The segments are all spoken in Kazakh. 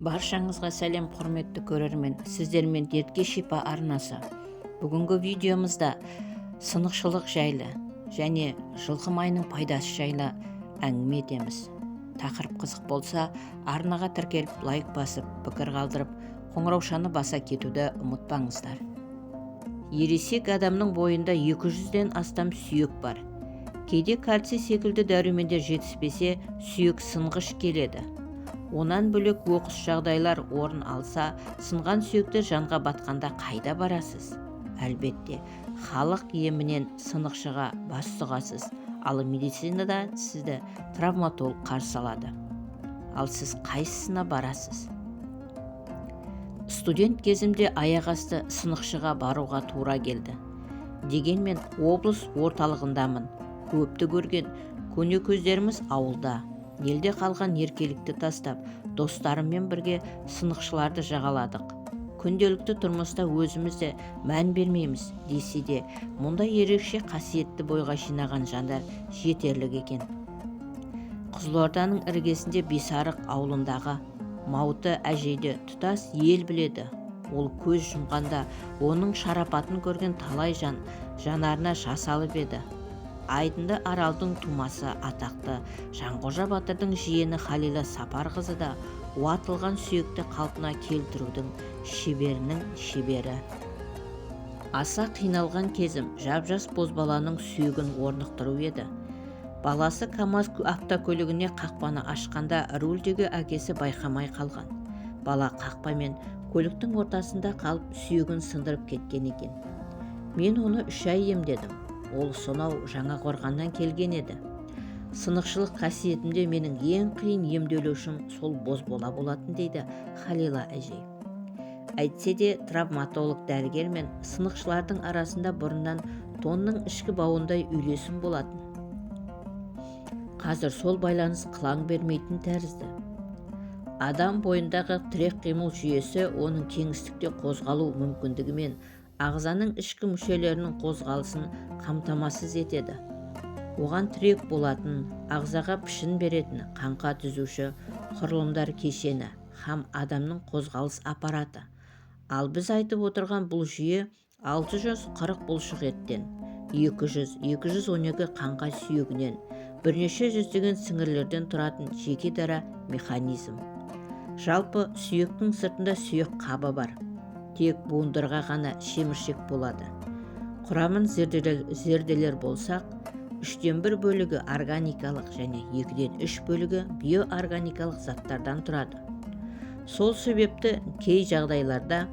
Баршаңызға сәлем, құрметті көрермен. Сіздермен Дертке шипа арнасы. Бүгінгі видеомызда сынықшылық жайлы және жылқы майының пайдасы жайлы әңгіме етеміз. Тақырып қызық болса, арнаға тіркеліп, лайк басып, пікір қалдырып, қоңыраушаны баса кетуді ұмытпаңыздар. Ересек адамның бойында 200-ден астам сүйек бар. Кейде кальций секілді дәрумендер жетіспесе, сүйек сынғыш келеді. Онан бөлек оқыс жағдайлар орын алса, сынған сүйекті жанға батқанда қайда барасыз? Әлбетте, халық емінен сынықшыға бас сұғасыз, ал медицинада сізді травматолог қарсы алады. Ал сіз қайсысына барасыз? Студент кезімде аяқ асты сынықшыға баруға тура келді. Дегенмен облыс орталығындамын. Көпті көрген көне көздеріміз ауылда. Елде қалған еркелікті тастап, достарыммен бірге сынықшыларды жағаладық. Күнделікті тұрмыста өзімізде мән бермейміз десе де, мұнда ерекше қасиетті бойға жинаған жандар жетерлік екен. Қызылорданың іргесінде Бесарық ауылындағы Мауты әжейді тұтас ел біледі. Ол көз жұмғанда оның шарапатын көрген талай жан жанарына жас алып еді. Айдынды Аралдың тумасы атақты Жанқожа Батырдың жиені Халила Сапарқызы да уатылған сүйекті қалпына келтірудің шеберінің шебері. Аса қиналған кезім жап-жас бозбаланың сүйегін орнықтыру еді. Баласы КамАЗ автокөлігіне қақпаны ашқанда рульдегі әкесі байқамай қалған. Бала қақпамен көліктің ортасында қалып сүйегін сындырып кеткен екен. Мен оны 3 ай емдедім. Ол сонау Жаңақорғаннан келген еді. Сынықшылық қасиетімде менің ең қиын емделушім сол бозбала болатын дейді Халила әжей. Әйтсе де травматолог дәрігер мен сынықшылардың арасында бұрыннан тонның ішкі бауындай үйлесім болатын. Қазір сол байланыс қылаң бермейтін тәрізді. Адам бойындағы тірек қимыл жүйесі оның кеңістікте қозғалу мүмкіндігімен ағзаның ішкі мүшелерінің қозғалысын қамтамасыз етеді. Оған тірек болатын, ағзаға пішін беретін қаңқа түзуші құрылымдар кешені һәм адамның қозғалыс аппараты. Ал біз айтып отырған бұл жүйе 640 бұлшық еттен, 200-212 қаңқа сүйегінен, бірнеше жүздеген сіңірлерден тұратын жеке дара механизм. Жалпы сүйектің сыртында сүйек қабы бар. Тек буындырға ғана шеміршек болады. Құрамын зерделер болсақ, 1/3 бөлігі органикалық және 2/3 бөлігі биоорганикалық заттардан тұрады. Сол себепті кей жағдайларда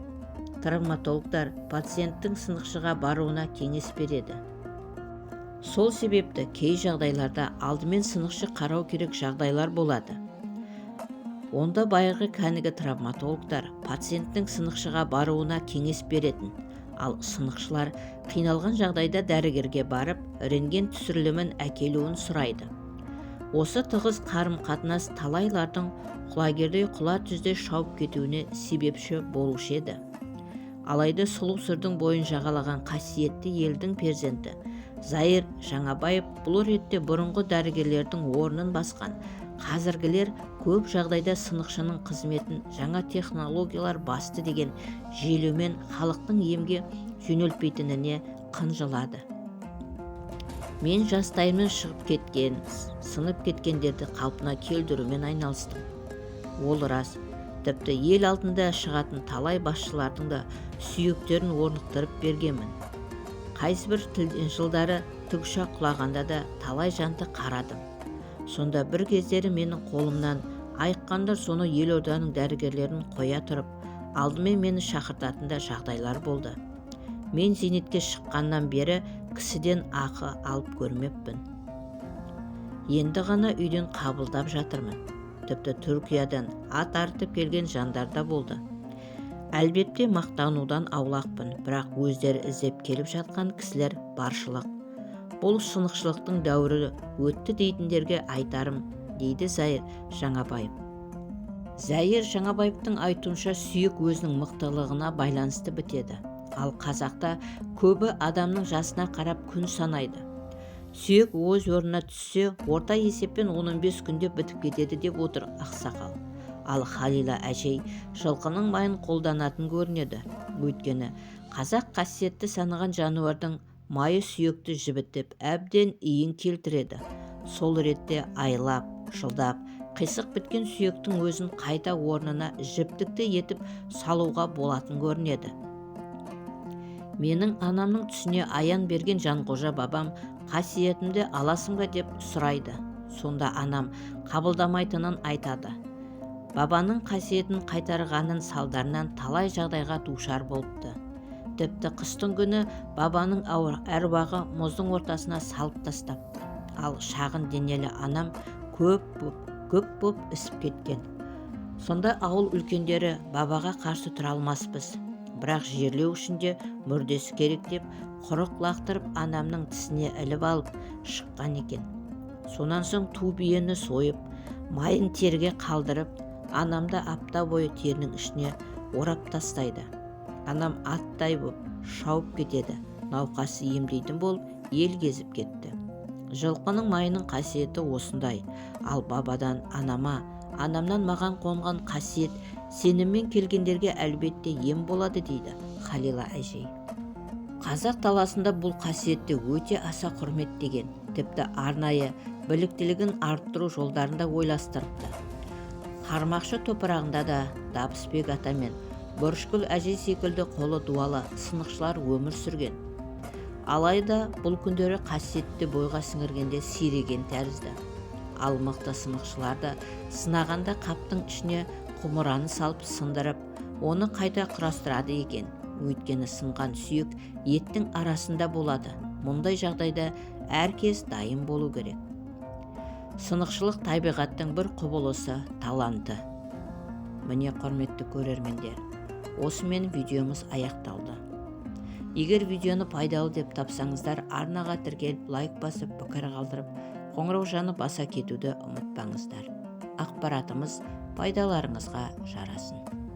травматологтар пациенттің сынықшыға баруына кеңес береді. Сол себепті кей жағдайларда алдымен сынықшы қарау керек жағдайлар болады. Онда байырғы кәнігі травматологтар пациенттің сынықшыға баруына кеңес беретін, ал сынықшылар қиналған жағдайда дәрігерге барып, рентген түсірілімін әкелуін сұрайды. Осы тығыз қарым-қатынас талайлардың құлагердей құла түзде шауып кетуіне себепші болушы еді. Алайда сұлу сырдың бойын жағалаған қасиетті елдің перзенті Зайыр Жаңабаев бұл ретте бұрынғы дәрігерлердің орнын басқан. Қазіргілер көп жағдайда сынықшының қызметін жаңа технологиялар басты деген желеумен халықтың емге жөнелтпейтініне қынжылады. Мен жастайымнан шығып кеткен, сынып кеткендерді қалпына келтірумен айналыстым. Ол рас, тіпті ел алдында шығатын талай басшылардың да сүйектерін орнықтырып бергенмін. Қайсыбір жылдары тікұшақ құлағанда да талай жанды қарадым. Сонда бір кездері менің қолымнан айыққандар соны елорданың дәрігерлерін қоя тұрып, алдымен мені шақыртатында жағдайлар болды. Мен зейнетке шыққаннан бері кісіден ақы алып көрмеппін. Енді ғана үйден қабылдап жатырмын. Тіпті Түркиядан ат артып келген жандар да болды. Әлбетте мақтанудан аулақпын, бірақ өздері іздеп келіп жатқан кісілер баршылық. Бұл сынықшылықтың дәуірі өтті дейтіндерге айтарым, дейді Зайыр Жаңабаев. Зайыр Жаңабаевтың айтуынша сүйек өзінің мықтылығына байланысты бітеді. Ал қазақта көбі адамның жасына қарап күн санайды. Сүйек өз орнына түссе, орта есеппен 15 күнде бітіп кетеді деп отыр ақсақал. Ал Халила әжей жылқының майын қолданатын көрінеді. Өйткені қазақ қасиетті санаған жануардың майы сүйекті жібітіп, әбден иін келтіреді. Сол ретте айлап, жылдап, қисық біткен сүйектің өзін қайта орнына жіптікті етіп салуға болатын көрінеді. Менің анамның түсіне аян берген Жанқожа бабам қасиетімді аласың ба деп сұрайды. Сонда анам қабылдамайтынын айтады. Бабаның қасиетін қайтарғанын салдарынан талай жағдайға душар болыпты. Тіпті қыстың күні бабаның әруағы мұздың ортасына салып тастапты. Ал шағын денелі анам көп боп ісіп кеткен. Сонда ауыл үлкендері бабаға қарсы тұра алмаспыз, бірақ жерлеу үшінде мүрдесі керек деп құрық лақтырып анамның тісіне іліп алып шыққан екен. Сонан соң ту биені сойып, майын терге қалдырып, анамды апта бойы терінің ішіне орап тастайды. Анам аттай боп шауып кетеді. Науқасы емдейтін болып ел кезіп кетті. Жылқының майының қасиеті осындай. Ал бабадан анама, анамнан маған қонған қасиет сеніммен келгендерге әлбетте ем болады дейді Халила әжей. Қазақ даласында бұл қасиетті өте аса құрметтеген, тіпті арнайы біліктілігін арттыру жолдарында ойластырыпты. Қармақшы топырағында да Дабысбек ата мен Бұрышкүл әжей секілді қолы дуалы сынықшылар өмір сүрген. Алайда бұл күндері қасиетті бойға сіңіргенде сиреген тәрізді. Ал мықты сынықшыларды сынағанда қаптың ішіне құмыраны салып сындырып, оны қайта құрастырады екен. Өйткені сынған сүйек еттің арасында болады. Мұндай жағдайда әркез дайын болу керек. Сынықшылық табиғаттың бір құбылысы, таланты. Міне құрметті көрермендер, осымен видеомыз аяқталды. Егер видеоны пайдалы деп тапсаңыздар, арнаға тіркеліп, лайк басып, пікір қалдырып, қоңырау жаны баса кетуді ұмытпаңыздар. Ақпаратымыз пайдаларыңызға жарасын.